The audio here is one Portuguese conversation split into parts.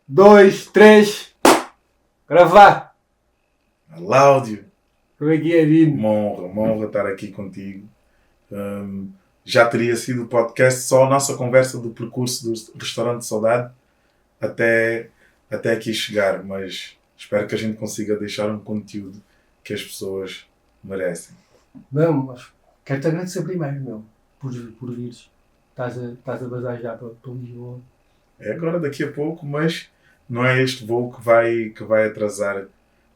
2, 3, gravar. Láudio. Como é que é, Dino? Uma honra estar aqui contigo. Já teria sido o podcast só a nossa conversa do percurso do Restaurante Saudade até aqui chegar, mas espero que a gente consiga deixar um conteúdo que as pessoas merecem. Vamos, quero-te agradecer primeiro, meu, por vires. Estás a bazar já para Lisboa. É agora, daqui a pouco, mas não é este voo que vai atrasar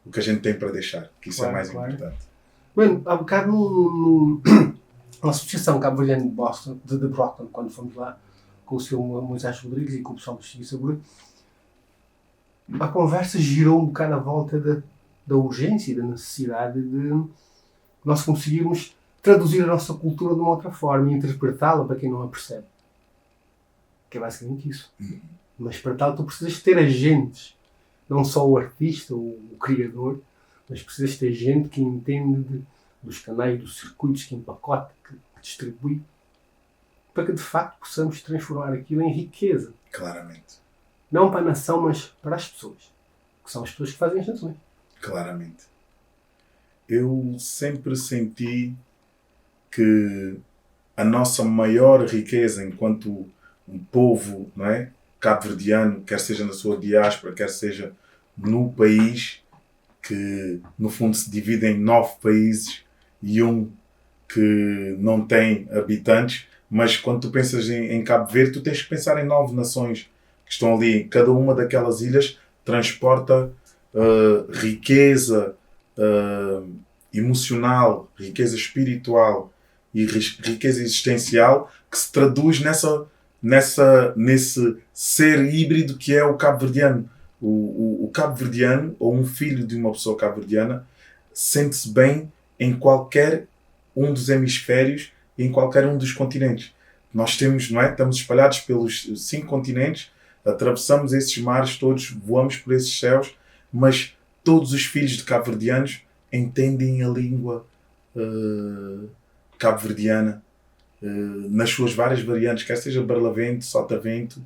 o que a gente tem para deixar, que isso Claro, é mais claro. importante. Mano, há bocado na associação cabo-verdiana de Boston, de Brockton, quando fomos lá, com o seu Moisés Rodrigues e com o pessoal do Justiça Seguro, a conversa girou um bocado à volta da urgência e da necessidade de nós conseguirmos traduzir a nossa cultura de uma outra forma e interpretá-la para quem não a percebe. Que é basicamente isso. Mas para tal tu precisas ter agentes, não só o artista, o criador, mas precisas ter gente que entende dos canais, dos circuitos, que empacota, que distribui, para que de facto possamos transformar aquilo em riqueza. Claramente. Não para a nação, mas para as pessoas. Que são as pessoas que fazem as nações. Claramente. Eu sempre senti que a nossa maior riqueza enquanto um povo, não é, cabo-verdiano, quer seja na sua diáspora, quer seja no país, que no fundo se divide em 9 países e um que não tem habitantes, mas quando tu pensas em Cabo Verde, tu tens que pensar em 9 nações que estão ali. Cada uma daquelas ilhas transporta riqueza emocional, riqueza espiritual e riqueza existencial que se traduz nesse ser híbrido que é o cabo-verdiano. O cabo-verdiano, ou um filho de uma pessoa cabo-verdiana, sente-se bem em qualquer um dos hemisférios e em qualquer um dos continentes. Nós temos, não é? Estamos espalhados pelos 5 continentes, atravessamos esses mares todos, voamos por esses céus, mas todos os filhos de cabo-verdianos entendem a língua cabo-verdiana nas suas várias variantes, quer seja barlavento, sotavento.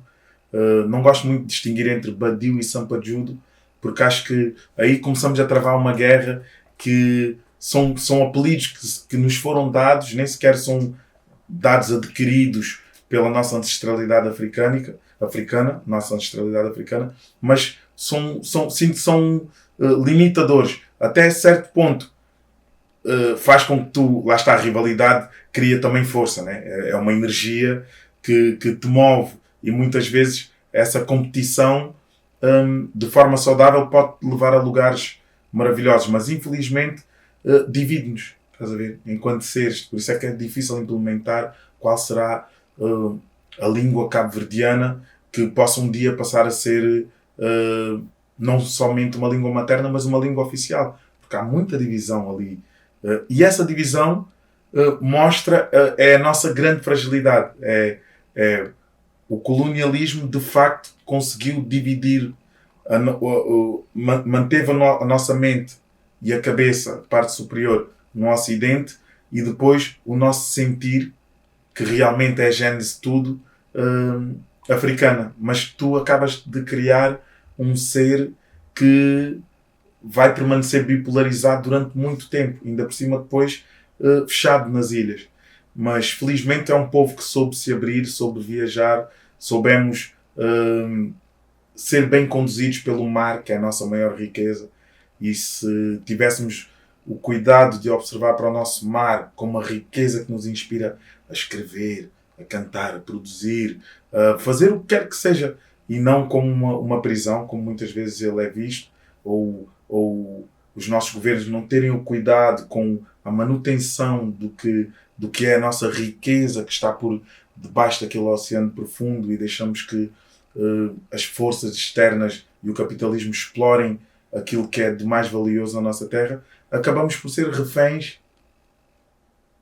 Não gosto muito de distinguir entre Badio e Sampajudo, porque acho que aí começamos a travar uma guerra que são apelidos que nos foram dados, nem sequer são dados adquiridos pela nossa ancestralidade africana, mas são limitadores. Até certo ponto faz com que tu, lá está, a rivalidade cria também força, né? É uma energia que te move e muitas vezes essa competição de forma saudável pode levar a lugares maravilhosos, mas infelizmente divide-nos, estás a ver? Enquanto seres, por isso é que é difícil implementar qual será a língua cabo-verdiana que possa um dia passar a ser não somente uma língua materna, mas uma língua oficial, porque há muita divisão ali. E essa divisão mostra é a nossa grande fragilidade. O colonialismo, de facto, conseguiu dividir, manteve a nossa mente e a cabeça, a parte superior, no Ocidente, e depois o nosso sentir, que realmente é a gênese de tudo, africana. Mas tu acabas de criar um ser que vai permanecer bipolarizado durante muito tempo, ainda por cima depois fechado nas ilhas. Mas felizmente é um povo que soube se abrir, soube viajar, soubemos ser bem conduzidos pelo mar, que é a nossa maior riqueza. E se tivéssemos o cuidado de observar para o nosso mar como uma riqueza que nos inspira a escrever, a cantar, a produzir, a fazer o que quer que seja, e não como uma prisão, como muitas vezes ele é visto, ou os nossos governos não terem o cuidado com a manutenção do que é a nossa riqueza que está por debaixo daquele oceano profundo, e deixamos que as forças externas e o capitalismo explorem aquilo que é de mais valioso na nossa terra, acabamos por ser reféns.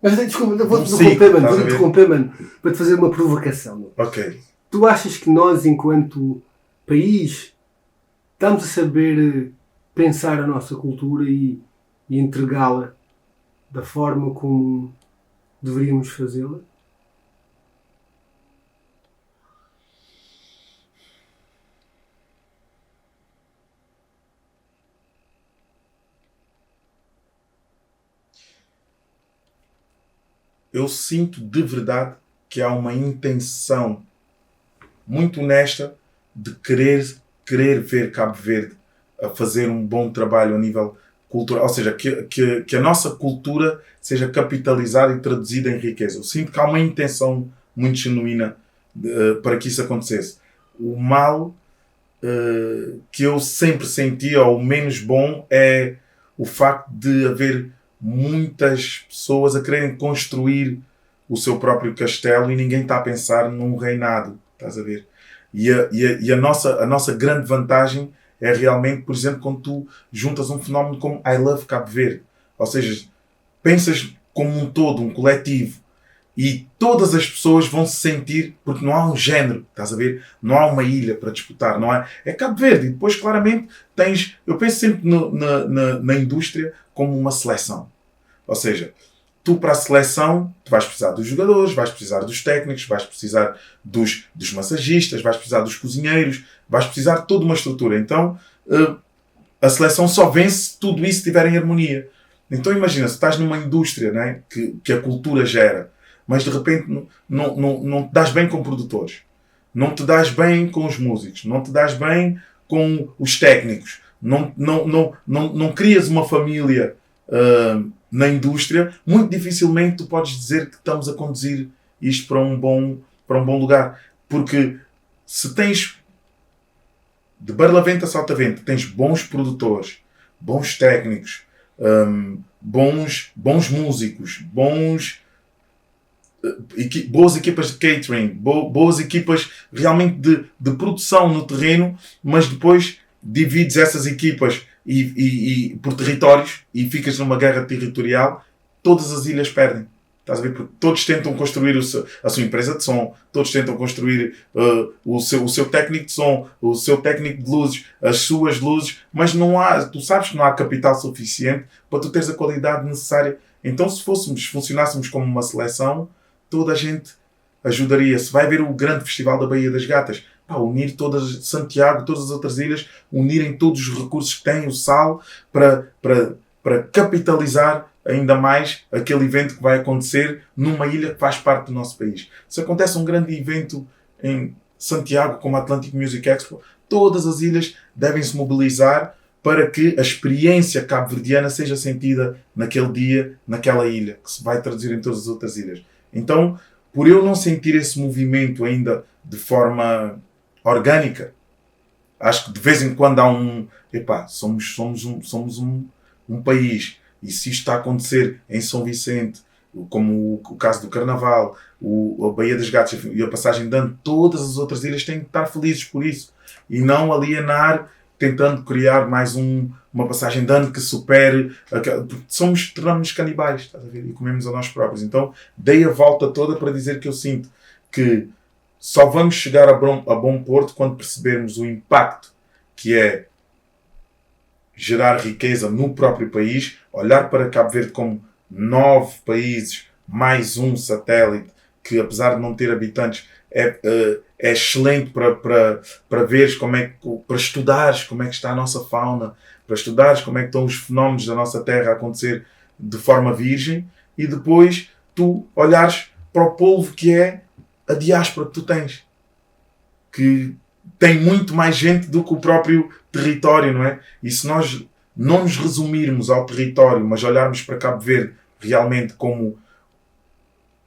Mas desculpa, vou-te interromper, mano, para te fazer uma provocação. Ok. Tu achas que nós, enquanto país, estamos a saber pensar a nossa cultura e entregá-la da forma como deveríamos fazê-la? eu sinto de verdade que há uma intenção muito honesta de querer ver Cabo Verde a fazer um bom trabalho a nível cultural, ou seja, que a nossa cultura seja capitalizada e traduzida em riqueza. Eu sinto que há uma intenção muito genuína para que isso acontecesse. O mal que eu sempre senti, ou o menos bom, é o facto de haver muitas pessoas a quererem construir o seu próprio castelo e ninguém está a pensar num reinado, estás a ver? E a nossa grande vantagem é realmente, por exemplo, quando tu juntas um fenómeno como I Love Cabo Verde. Ou seja, pensas como um todo, um coletivo, e todas as pessoas vão se sentir, porque não há um género, estás a ver? Não há uma ilha para disputar, não há. É Cabo Verde. E depois, claramente, tens. Eu penso sempre na indústria como uma seleção. Ou seja, tu para a seleção tu vais precisar dos jogadores, vais precisar dos técnicos, vais precisar dos massagistas, vais precisar dos cozinheiros, vais precisar de toda uma estrutura. Então, a seleção só vence se tudo isso estiver em harmonia. Então imagina, se estás numa indústria, né, que a cultura gera, mas de repente não te das bem com produtores, não te das bem com os músicos, não te das bem com os técnicos, não crias uma família na indústria, muito dificilmente tu podes dizer que estamos a conduzir isto para um bom lugar. Porque se tens de Barlavento a Saltavento, tens bons produtores, bons técnicos, bons músicos, boas equipas de catering, boas equipas realmente de produção no terreno, mas depois divides essas equipas e por territórios e ficas numa guerra territorial, todas as ilhas perdem. Estás a ver? Porque todos tentam construir a sua empresa de som, todos tentam construir o seu técnico de som, o seu técnico de luzes, as suas luzes, mas não há, tu sabes que não há capital suficiente para tu teres a qualidade necessária. Então, se funcionássemos como uma seleção, toda a gente ajudaria. Se vai ver o grande festival da Baía das Gatas, unir todas, Santiago, todas as outras ilhas, unirem todos os recursos que têm, o sal, para capitalizar ainda mais aquele evento que vai acontecer numa ilha que faz parte do nosso país. Se acontece um grande evento em Santiago, como a Atlantic Music Expo, todas as ilhas devem se mobilizar para que a experiência cabo-verdiana seja sentida naquele dia, naquela ilha, que se vai traduzir em todas as outras ilhas. Então, por eu não sentir esse movimento ainda de forma orgânica, acho que de vez em quando há somos um país, e se isto está a acontecer em São Vicente, como o caso do Carnaval, a Baía das Gatas e a Passagem de Ano, todas as outras ilhas têm que estar felizes por isso, e não alienar, tentando criar mais uma passagem de ano que supere, tornamos-nos canibais, estás a ver? E comemos a nós próprios. Então dei a volta toda para dizer que eu sinto que só vamos chegar a bom porto quando percebermos o impacto que é gerar riqueza no próprio país, olhar para Cabo Verde como 9 países, mais um satélite, que apesar de não ter habitantes, é excelente para veres para estudares como é que está a nossa fauna, para estudares como é que estão os fenómenos da nossa terra a acontecer de forma virgem, e depois tu olhares para o polvo que é a diáspora que tu tens, que tem muito mais gente do que o próprio território, não é? E se nós não nos resumirmos ao território, mas olharmos para Cabo Verde realmente como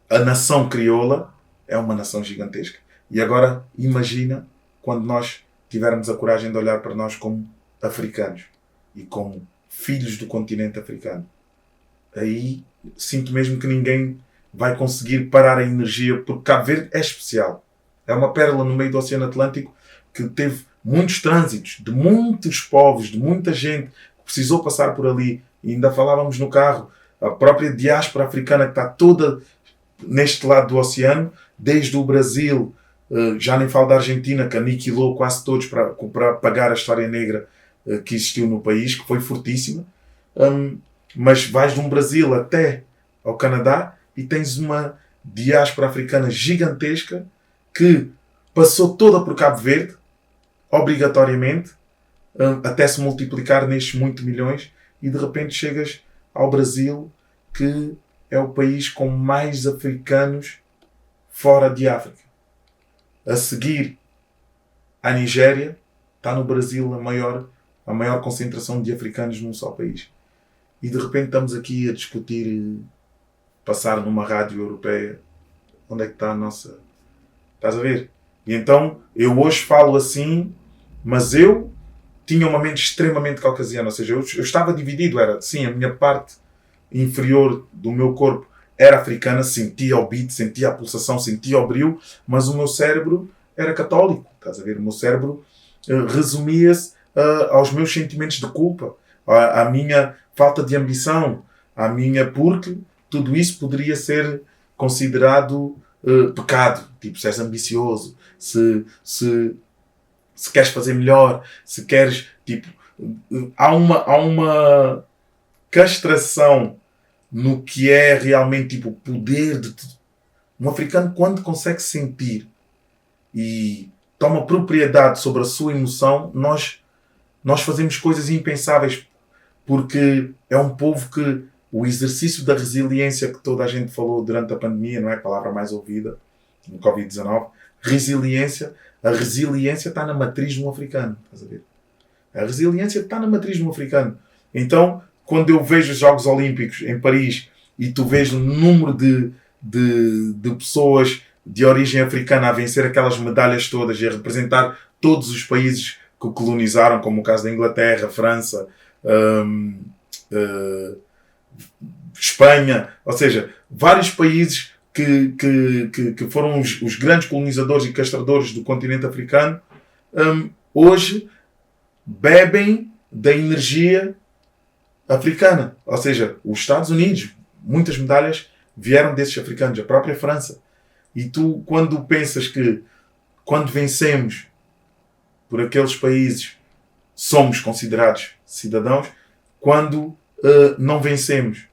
a nação crioula, é uma nação gigantesca. E agora imagina quando nós tivermos a coragem de olhar para nós como africanos e como filhos do continente africano. Aí sinto mesmo que ninguém vai conseguir parar a energia, porque Cabo Verde é especial. É uma pérola no meio do Oceano Atlântico que teve muitos trânsitos, de muitos povos, de muita gente que precisou passar por ali. E ainda falávamos no carro, a própria diáspora africana que está toda neste lado do oceano, desde o Brasil, já nem falo da Argentina, que aniquilou quase todos para pagar a história negra que existiu no país, que foi fortíssima. Mas vais de um Brasil até ao Canadá e tens uma diáspora africana gigantesca que passou toda por Cabo Verde, obrigatoriamente, até se multiplicar nestes muitos milhões, e de repente chegas ao Brasil, que é o país com mais africanos fora de África. A seguir, a Nigéria, está no Brasil a maior concentração de africanos num só país. E de repente estamos aqui a discutir passar numa rádio europeia. Onde é que está a nossa... Estás a ver? E então, eu hoje falo assim, mas eu tinha uma mente extremamente caucasiana. Ou seja, eu estava dividido. Era, sim, a minha parte inferior do meu corpo era africana, sentia o beat, sentia a pulsação, sentia o brilho, mas o meu cérebro era católico. Estás a ver? O meu cérebro resumia-se aos meus sentimentos de culpa, à minha falta de ambição, porque tudo isso poderia ser considerado pecado. Tipo, se és ambicioso, se queres fazer melhor, se queres, tipo, há uma castração no que é realmente, tipo, o poder de... Um africano, quando consegue sentir e toma propriedade sobre a sua emoção, nós fazemos coisas impensáveis, porque é um povo que o exercício da resiliência que toda a gente falou durante a pandemia, não é a palavra mais ouvida, no Covid-19, a resiliência está na matriz de um africano. Estás a ver? A resiliência está na matriz de um africano. Então, quando eu vejo os Jogos Olímpicos em Paris e tu vês o número de pessoas de origem africana a vencer aquelas medalhas todas e a representar todos os países que o colonizaram, como o caso da Inglaterra, França, Espanha, ou seja, vários países que foram os grandes colonizadores e castradores do continente africano, hoje bebem da energia africana. Ou seja, os Estados Unidos, muitas medalhas vieram desses africanos, a própria França. E tu, quando pensas que quando vencemos por aqueles países, somos considerados cidadãos, quando não vencemos,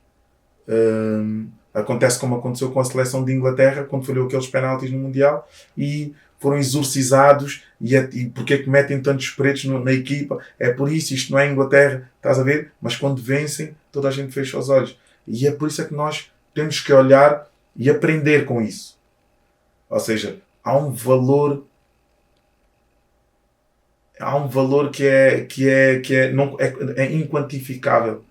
acontece como aconteceu com a seleção de Inglaterra, quando falhou aqueles penaltis no Mundial e foram exorcizados. E porque é que metem tantos pretos na equipa? É por isso, isto não é Inglaterra, estás a ver? Mas quando vencem, toda a gente fecha os olhos. E é por isso é que nós temos que olhar e aprender com isso. Ou seja, há um valor que é inquantificável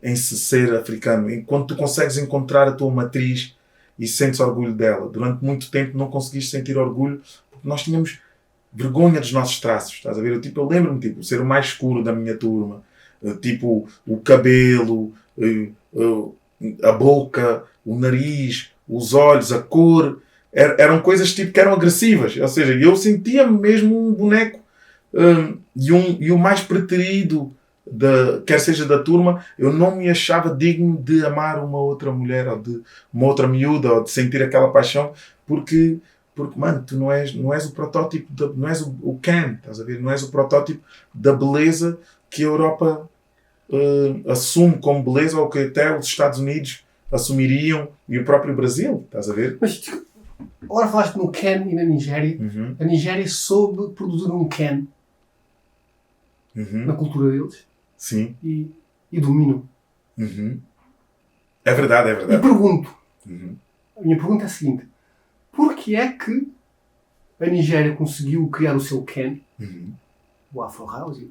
em se ser africano. Enquanto tu consegues encontrar a tua matriz e sentes orgulho dela. Durante muito tempo não conseguiste sentir orgulho porque nós tínhamos vergonha dos nossos traços. Estás a ver? Eu lembro-me, o ser o mais escuro da minha turma, o cabelo, a boca, o nariz, os olhos, a cor, eram coisas que eram agressivas. Ou seja, eu sentia-me mesmo um boneco e o mais preterido, quer seja da turma, eu não me achava digno de amar uma outra mulher ou de uma outra miúda ou de sentir aquela paixão porque mano, tu não és o protótipo, não és o Ken, estás a ver? Não és o protótipo da beleza que a Europa assume como beleza ou que até os Estados Unidos assumiriam e o próprio Brasil, estás a ver? Mas agora falaste no Ken e na Nigéria. Uhum. A Nigéria soube produzir um Ken na cultura deles. Sim. E dominam. Uhum. É verdade, é E verdade. pergunto, Uhum. a minha pergunta é a seguinte: porquê é que a Nigéria conseguiu criar o seu Ken, o Afro House e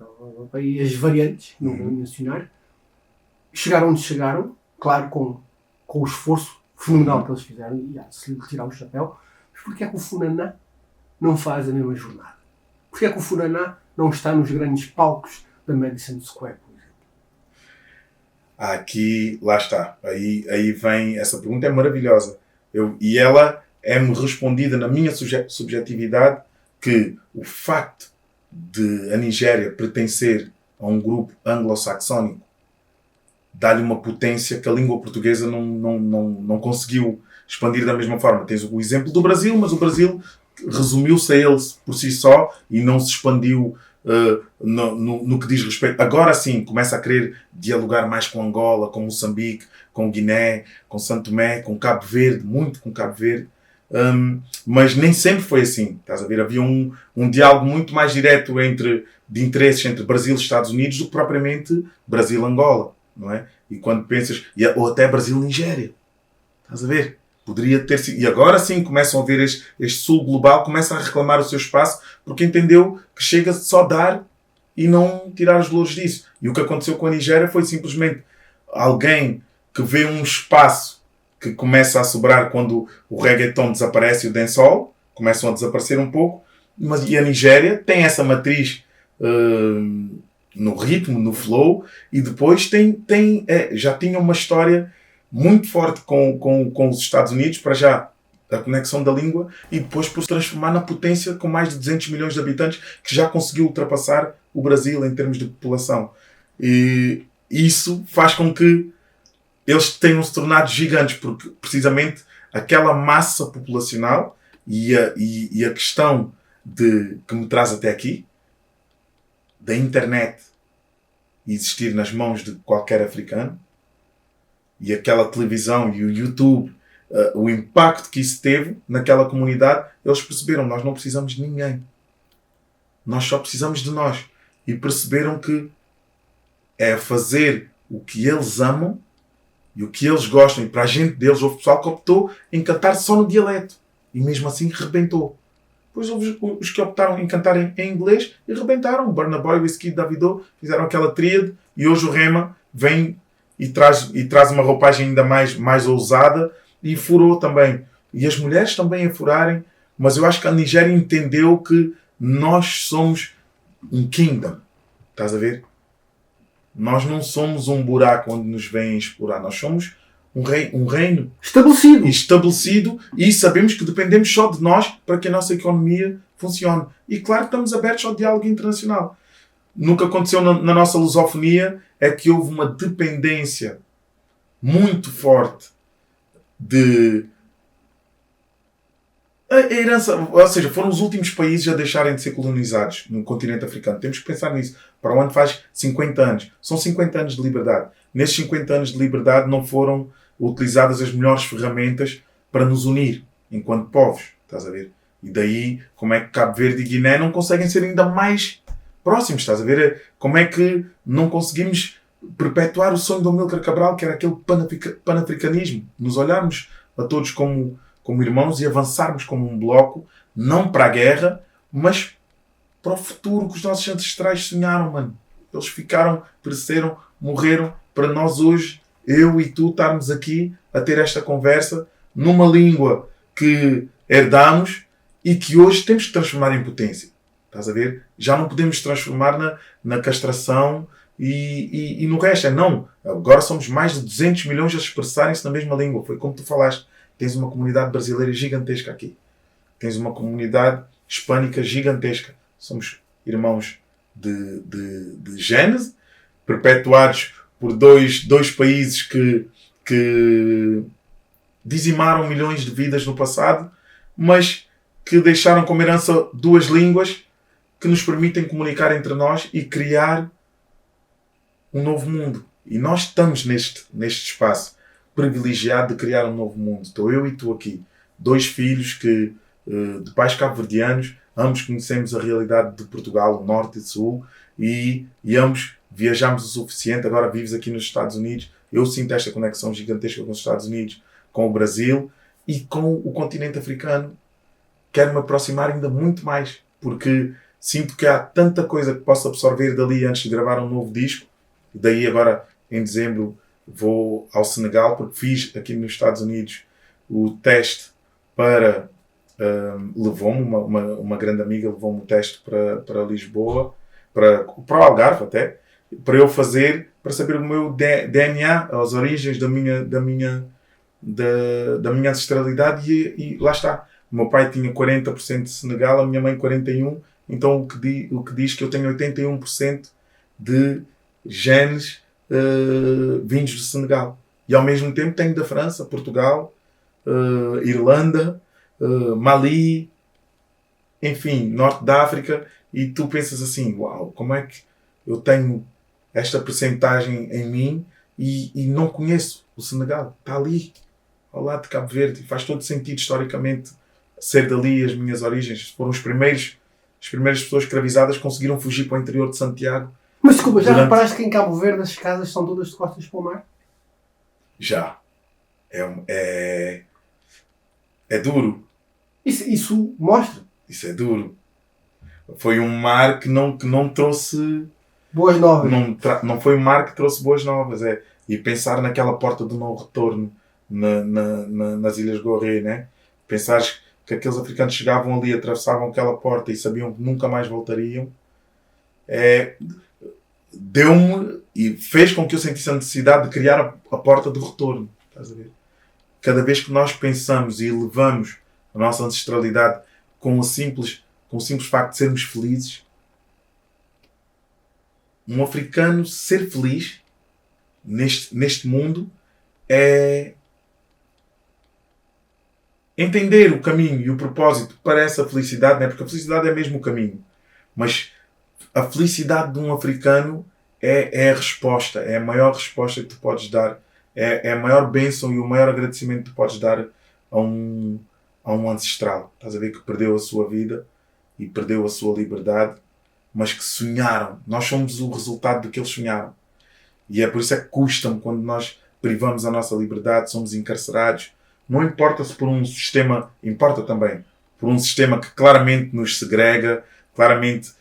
as variantes, não vou mencionar, chegaram onde chegaram, claro, com o esforço fenomenal que eles fizeram, e se lhe tirar o chapéu, mas porquê é que o Funaná não faz a mesma jornada? Porquê é que o Funaná não está nos grandes palcos da Madison Square, por exemplo? Aqui, lá está. Aí vem, essa pergunta é maravilhosa. E ela é-me respondida na minha subjetividade que o facto de a Nigéria pertencer a um grupo anglo-saxónico dá-lhe uma potência que a língua portuguesa não conseguiu expandir da mesma forma. Tens o exemplo do Brasil, mas o Brasil resumiu-se a ele por si só e não se expandiu no que diz respeito. Agora sim, começa a querer dialogar mais com Angola, com Moçambique, com Guiné, com Santo Tomé, com Cabo Verde, muito com Cabo Verde. Mas nem sempre foi assim. Estás a ver? Havia um diálogo muito mais direto de interesses entre Brasil e Estados Unidos do que propriamente Brasil-Angola, não é? E quando pensas, ou até Brasil-Nigéria. Estás a ver? Poderia ter sido. E agora sim começam a ver este sul global, começa a reclamar o seu espaço, porque entendeu que chega só dar e não tirar os louros disso. E o que aconteceu com a Nigéria foi simplesmente alguém que vê um espaço que começa a sobrar quando o reggaeton desaparece e o dancehall começam a desaparecer um pouco, mas e a Nigéria tem essa matriz no ritmo, no flow, e depois já tinha uma história muito forte com os Estados Unidos, para já a conexão da língua, e depois por se transformar na potência com mais de 200 milhões de habitantes, que já conseguiu ultrapassar o Brasil em termos de população. E isso faz com que eles tenham se tornado gigantes, porque precisamente aquela massa populacional e a questão que me traz até aqui, da internet existir nas mãos de qualquer africano, e aquela televisão e o YouTube, o impacto que isso teve naquela comunidade, eles perceberam, nós não precisamos de ninguém. Nós só precisamos de nós. E perceberam que é fazer o que eles amam e o que eles gostam. E para a gente deles, houve pessoal que optou em cantar só no dialeto. E mesmo assim rebentou. Depois houve os que optaram em cantar em inglês e rebentaram. Burna Boy, Wizkid, Davido fizeram aquela tríade. E hoje o Rema vem e traz uma roupagem ainda mais ousada e furou também. E as mulheres também a furarem. Mas eu acho que a Nigéria entendeu que nós somos um kingdom. Estás a ver? Nós não somos um buraco onde nos vêm explorar. Nós somos um reino estabelecido e sabemos que dependemos só de nós para que a nossa economia funcione. E claro que estamos abertos ao diálogo internacional. Nunca aconteceu na nossa lusofonia é que houve uma dependência muito forte de a herança, ou seja, foram os últimos países a deixarem de ser colonizados no continente africano. Temos que pensar nisso. Para o ano faz 50 anos. São 50 anos de liberdade. Nesses 50 anos de liberdade não foram utilizadas as melhores ferramentas para nos unir enquanto povos. Estás a ver? E daí, como é que Cabo Verde e Guiné não conseguem ser ainda mais próximos? Estás a ver? Como é que não conseguimos perpetuar o sonho do Amílcar Cabral, que era aquele panafricanismo? Nos olharmos a todos como irmãos e avançarmos como um bloco, não para a guerra, mas para o futuro que os nossos ancestrais sonharam, mano. Eles ficaram, pereceram, morreram para nós hoje, eu e tu, estarmos aqui a ter esta conversa numa língua que herdamos e que hoje temos que transformar em potência. Estás a ver? Já não podemos transformar na castração e no resto. Não. Agora somos mais de 200 milhões a expressarem-se na mesma língua. Foi como tu falaste. Tens uma comunidade brasileira gigantesca aqui. Tens uma comunidade hispânica gigantesca. Somos irmãos de gênese, perpetuados por dois países que dizimaram milhões de vidas no passado, mas que deixaram como herança duas línguas que nos permitem comunicar entre nós e criar um novo mundo. E nós estamos neste espaço privilegiado de criar um novo mundo. Estou eu e tu aqui. Dois filhos de pais cabo-verdianos, ambos conhecemos a realidade de Portugal, o norte e o sul, e ambos viajamos o suficiente. Agora vives aqui nos Estados Unidos. Eu sinto esta conexão gigantesca com os Estados Unidos, com o Brasil e com o continente africano. Quero me aproximar ainda muito mais, porque sinto que há tanta coisa que posso absorver dali antes de gravar um novo disco. Daí agora, em dezembro, vou ao Senegal, porque fiz aqui nos Estados Unidos o teste para... levou-me, uma grande amiga levou-me o teste para Lisboa, para o Algarve até, para eu fazer, para saber o meu DNA, as origens da minha ancestralidade e lá está. O meu pai tinha 40% de Senegal, a minha mãe 41%, então o que diz que eu tenho 81% de genes vindos do Senegal. E ao mesmo tempo tenho da França, Portugal, Irlanda, Mali, enfim, Norte da África, e tu pensas assim, uau, como é que eu tenho esta percentagem em mim e não conheço o Senegal? Está ali, ao lado de Cabo Verde, e faz todo sentido historicamente ser dali as minhas origens. Foram as primeiras pessoas escravizadas que conseguiram fugir para o interior de Santiago. Mas desculpa, já reparaste que em Cabo Verde as casas são todas de costas para o mar? Já. É, é duro. Isso mostra Isso é duro. Foi um mar que não trouxe. boas novas. Não foi um mar que trouxe boas novas. É. E pensar naquela porta do não retorno nas Ilhas Gorée, né? Pensares que aqueles africanos chegavam ali, atravessavam aquela porta e sabiam que nunca mais voltariam. Deu-me e fez com que eu sentisse a necessidade de criar a porta do retorno. Estás a ver? Cada vez que nós pensamos e elevamos a nossa ancestralidade com o simples facto de sermos felizes, um africano ser feliz neste mundo é entender o caminho e o propósito para essa felicidade, né? Porque a felicidade é mesmo o caminho. Mas a felicidade de um africano é a resposta, é a maior resposta que tu podes dar, é a maior bênção e o maior agradecimento que tu podes dar a um ancestral. Estás a ver que perdeu a sua vida e perdeu a sua liberdade, mas que sonharam. Nós somos o resultado do que eles sonharam. E é por isso é que custa-me quando nós privamos a nossa liberdade, somos encarcerados. Não importa se por um sistema, importa também, por um sistema que claramente nos segrega, claramente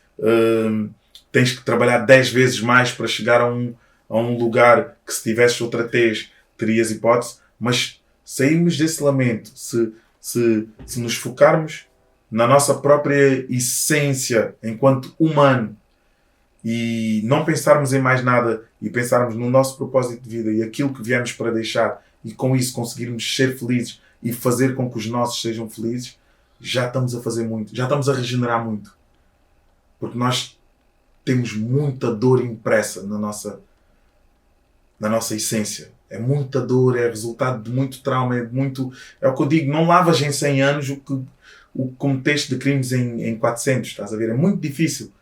tens que trabalhar 10 vezes mais para chegar a um lugar que se tivesses outra tez terias hipótese, mas sairmos desse lamento, se nos focarmos na nossa própria essência enquanto humano e não pensarmos em mais nada e pensarmos no nosso propósito de vida e aquilo que viemos para deixar e com isso conseguirmos ser felizes e fazer com que os nossos sejam felizes, já estamos a fazer muito, já estamos a regenerar muito. Porque nós temos muita dor impressa na nossa essência. É muita dor, é resultado de muito trauma, é o que eu digo, não lavas em 100 anos o que cometeste de crimes em 400, estás a ver? É muito difícil.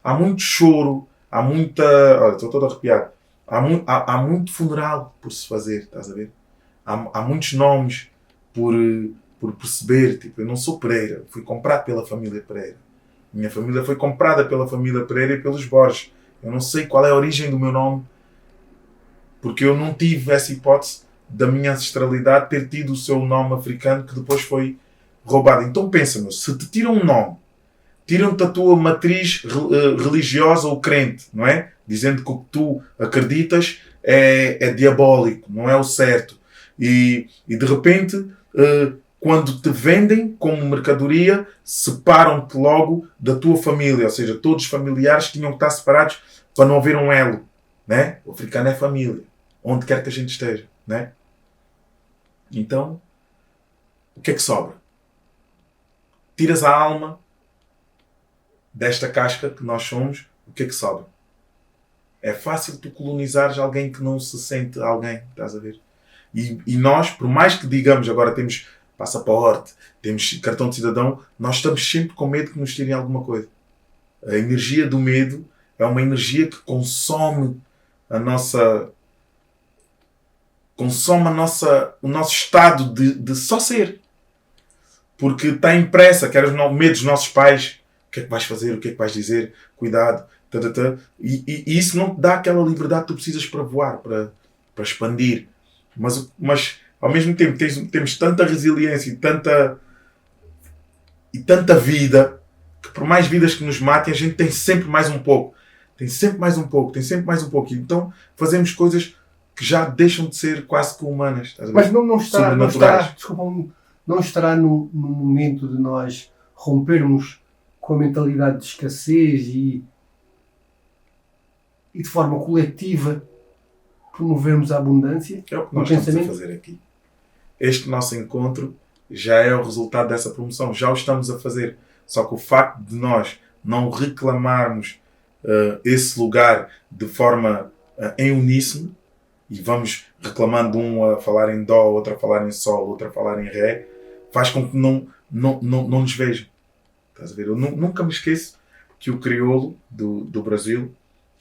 Há muito choro, há muita... Olha, estou todo arrepiado. Há muito funeral por se fazer, estás a ver? Há muitos nomes por perceber. Tipo, eu não sou Pereira, fui comprado pela família Pereira. Minha família foi comprada pela família Pereira e pelos Borges. Eu não sei qual é a origem do meu nome, porque eu não tive essa hipótese da minha ancestralidade ter tido o seu nome africano que depois foi roubado. Então pensa, meu, se te tiram um nome, tiram-te a tua matriz religiosa ou crente, não é? Dizendo que o que tu acreditas é diabólico, não é o certo. E de repente, quando te vendem como mercadoria, separam-te logo da tua família. Ou seja, todos os familiares tinham que estar separados para não haver um elo. Né? O africano é família, onde quer que a gente esteja. Né? Então, o que é que sobra? Tiras a alma desta casca que nós somos, o que é que sobra? É fácil tu colonizares alguém que não se sente alguém, estás a ver? E nós, por mais que digamos agora temos passaporte, temos cartão de cidadão, nós estamos sempre com medo que nos tirem alguma coisa. A energia do medo é uma energia que consome o nosso estado de só ser. Porque está impressa, que era o medo dos nossos pais. O que é que vais fazer? O que é que vais dizer? Cuidado. E isso não te dá aquela liberdade que tu precisas para voar, para expandir. Mas ao mesmo tempo temos tanta resiliência e tanta vida que por mais vidas que nos matem, a gente tem sempre mais um pouco. Tem sempre mais um pouco. Então fazemos coisas que já deixam de ser quase que humanas. Mas não estará no momento de nós rompermos com a mentalidade de escassez e de forma coletiva promovermos a abundância? É o que nós estamos a fazer aqui. Este nosso encontro já é o resultado dessa promoção. Já o estamos a fazer. Só que o facto de nós não reclamarmos esse lugar de forma em uníssono, e vamos reclamando um a falar em dó, outro a falar em sol, outro a falar em ré, faz com que não nos vejam. Estás a ver? Eu nunca me esqueço que o crioulo do Brasil,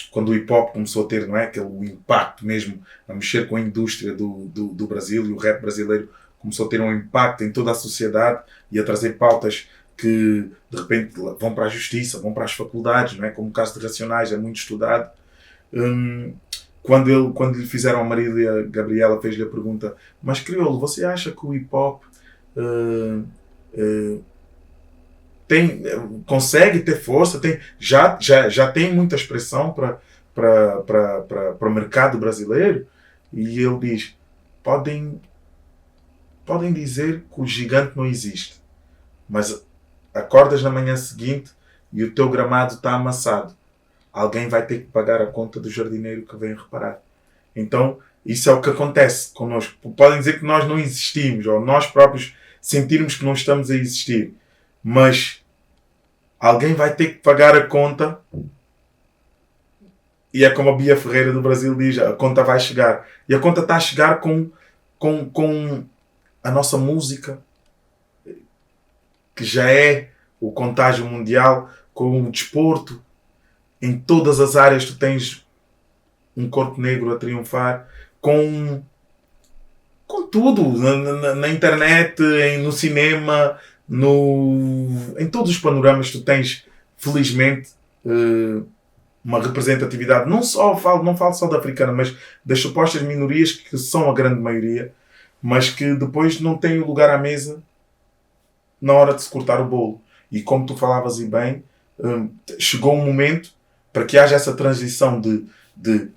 quando o hip-hop começou a ter, não é, aquele impacto mesmo a mexer com a indústria do Brasil, e o rap brasileiro começou a ter um impacto em toda a sociedade e a trazer pautas que de repente vão para a justiça, vão para as faculdades, não é? Como o caso de Racionais, é muito estudado. quando lhe fizeram a Marília Gabriela, fez-lhe a pergunta: mas Criolo, você acha que o hip hop consegue ter força? Já tem muita expressão para o mercado brasileiro? E ele diz: podem dizer que o gigante não existe, mas acordas na manhã seguinte e o teu gramado está amassado. Alguém vai ter que pagar a conta do jardineiro que vem reparar. Então, isso é o que acontece connosco. Podem dizer que nós não existimos, ou nós próprios sentirmos que não estamos a existir. Mas alguém vai ter que pagar a conta. E é como a Bia Ferreira do Brasil diz: a conta vai chegar. E a conta está a chegar com a nossa música, que já é o contágio mundial, com o desporto. Em todas as áreas tu tens um corpo negro a triunfar, com tudo, na internet, no cinema, em todos os panoramas tu tens, felizmente, uma representatividade. Não falo só da africana, mas das supostas minorias, que são a grande maioria, mas que depois não têm o lugar à mesa na hora de se cortar o bolo. E como tu falavas e bem, chegou um momento para que haja essa transição de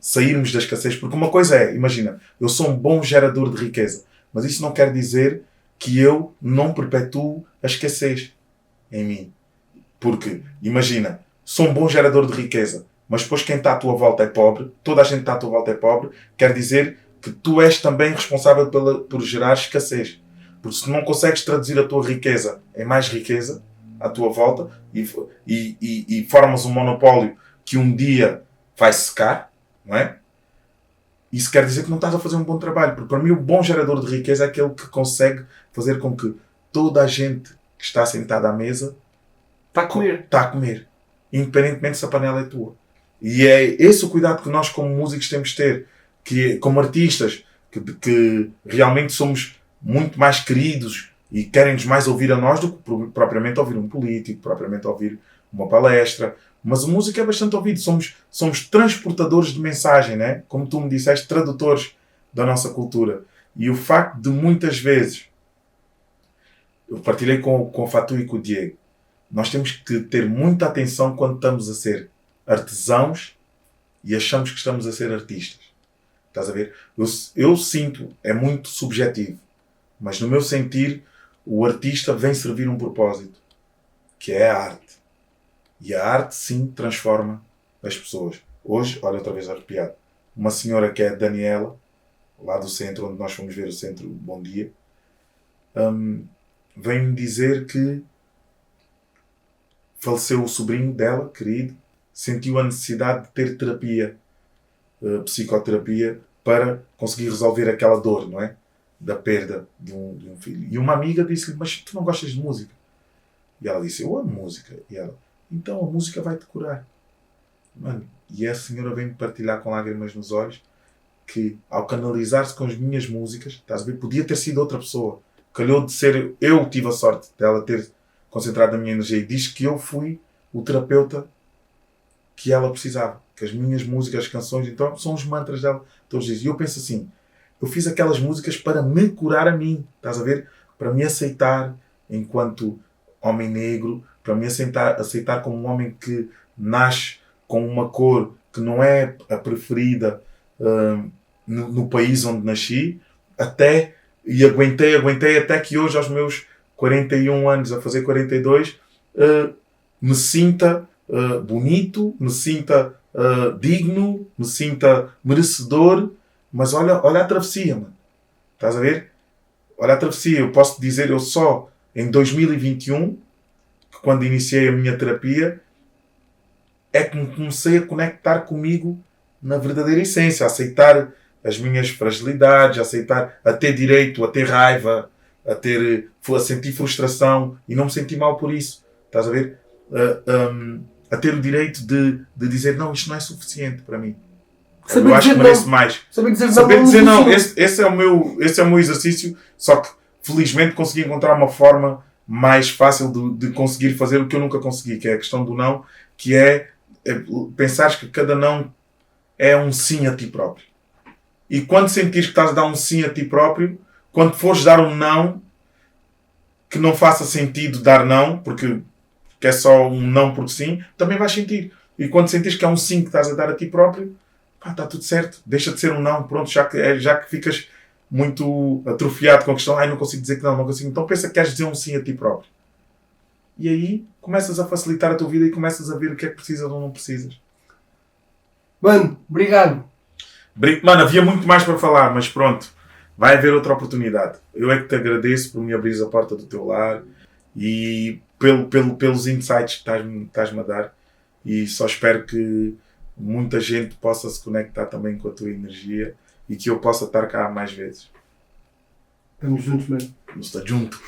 sairmos da escassez. Porque uma coisa é, imagina, eu sou um bom gerador de riqueza, mas isso não quer dizer que eu não perpetuo a escassez em mim. Porque, imagina, sou um bom gerador de riqueza, mas depois quem está à tua volta é pobre, toda a gente que está à tua volta é pobre, quer dizer que tu és também responsável por gerar escassez. Porque se não consegues traduzir a tua riqueza em mais riqueza à tua volta e formas um monopólio que um dia vai secar, não é? Isso quer dizer que não estás a fazer um bom trabalho. Porque para mim o bom gerador de riqueza é aquele que consegue fazer com que toda a gente que está sentada à mesa está a comer. Independentemente se a panela é tua. E é esse o cuidado que nós como músicos temos de ter. Que, como artistas, que realmente somos muito mais queridos e querem-nos mais ouvir a nós do que propriamente ouvir um político, propriamente ouvir uma palestra. Mas a música é bastante ouvida. Somos transportadores de mensagem, né? Como tu me disseste, tradutores da nossa cultura. E o facto de muitas vezes, eu partilhei com o Fatu e com o Diego, nós temos que ter muita atenção quando estamos a ser artesãos e achamos que estamos a ser artistas. Estás a ver? Eu sinto, é muito subjetivo, mas no meu sentir, o artista vem servir um propósito, que é a arte. E a arte, sim, transforma as pessoas. Hoje, olha, outra vez arrepiado, uma senhora que é a Daniela, lá do centro, onde nós fomos ver o centro Bom Dia, vem-me dizer que faleceu o sobrinho dela, querido, sentiu a necessidade de ter terapia, psicoterapia, para conseguir resolver aquela dor, não é? Da perda de um filho. E uma amiga disse-lhe: mas tu não gostas de música? E ela disse: eu amo música. E ela: então a música vai te curar. Mano, e a senhora vem-me partilhar com lágrimas nos olhos que, ao canalizar-se com as minhas músicas, estás a ver, podia ter sido outra pessoa. Calhou de ser, eu tive a sorte dela ter concentrado a minha energia, e diz que eu fui o terapeuta que ela precisava. Que as minhas músicas, as canções, então, são os mantras dela todos os dias. E eu penso assim: eu fiz aquelas músicas para me curar a mim, estás a ver? Para me aceitar enquanto homem negro, para me aceitar como um homem que nasce com uma cor que não é a preferida no país onde nasci, e aguentei até que hoje, aos meus 41 anos, a fazer 42, me sinta bonito, me sinta digno, me sinta merecedor. Mas olha a travessia, mano. Estás a ver? Olha a travessia. Eu posso dizer, eu só em 2021, que quando iniciei a minha terapia, é que me comecei a conectar comigo na verdadeira essência, a aceitar as minhas fragilidades, a ter direito, a ter raiva, a sentir frustração e não me sentir mal por isso. Estás a ver? A ter o direito de dizer: não, isto não é suficiente para mim. Eu acho que mereço mais. Saber dizer não. Esse é o meu exercício, só que felizmente consegui encontrar uma forma mais fácil de conseguir fazer o que eu nunca consegui, que é a questão do não, que é pensares que cada não é um sim a ti próprio. E quando sentires que estás a dar um sim a ti próprio, quando fores dar um não, que não faça sentido dar não, porque é só um não porque sim, também vais sentir. E quando sentires que é um sim que estás a dar a ti próprio, pá, está tudo certo. Deixa de ser um não. Pronto, já que ficas muito atrofiado com a questão, não consigo dizer que não consigo. Então pensa que queres dizer um sim a ti próprio. E aí começas a facilitar a tua vida e começas a ver o que é que precisas ou não precisas. Mano, obrigado. Mano, havia muito mais para falar, mas pronto. Vai haver outra oportunidade. Eu é que te agradeço por me abrir a porta do teu lar e pelos insights que estás-me a dar. E só espero que muita gente possa se conectar também com a tua energia e que eu possa estar cá mais vezes. Estamos juntos, mano. Estamos juntos.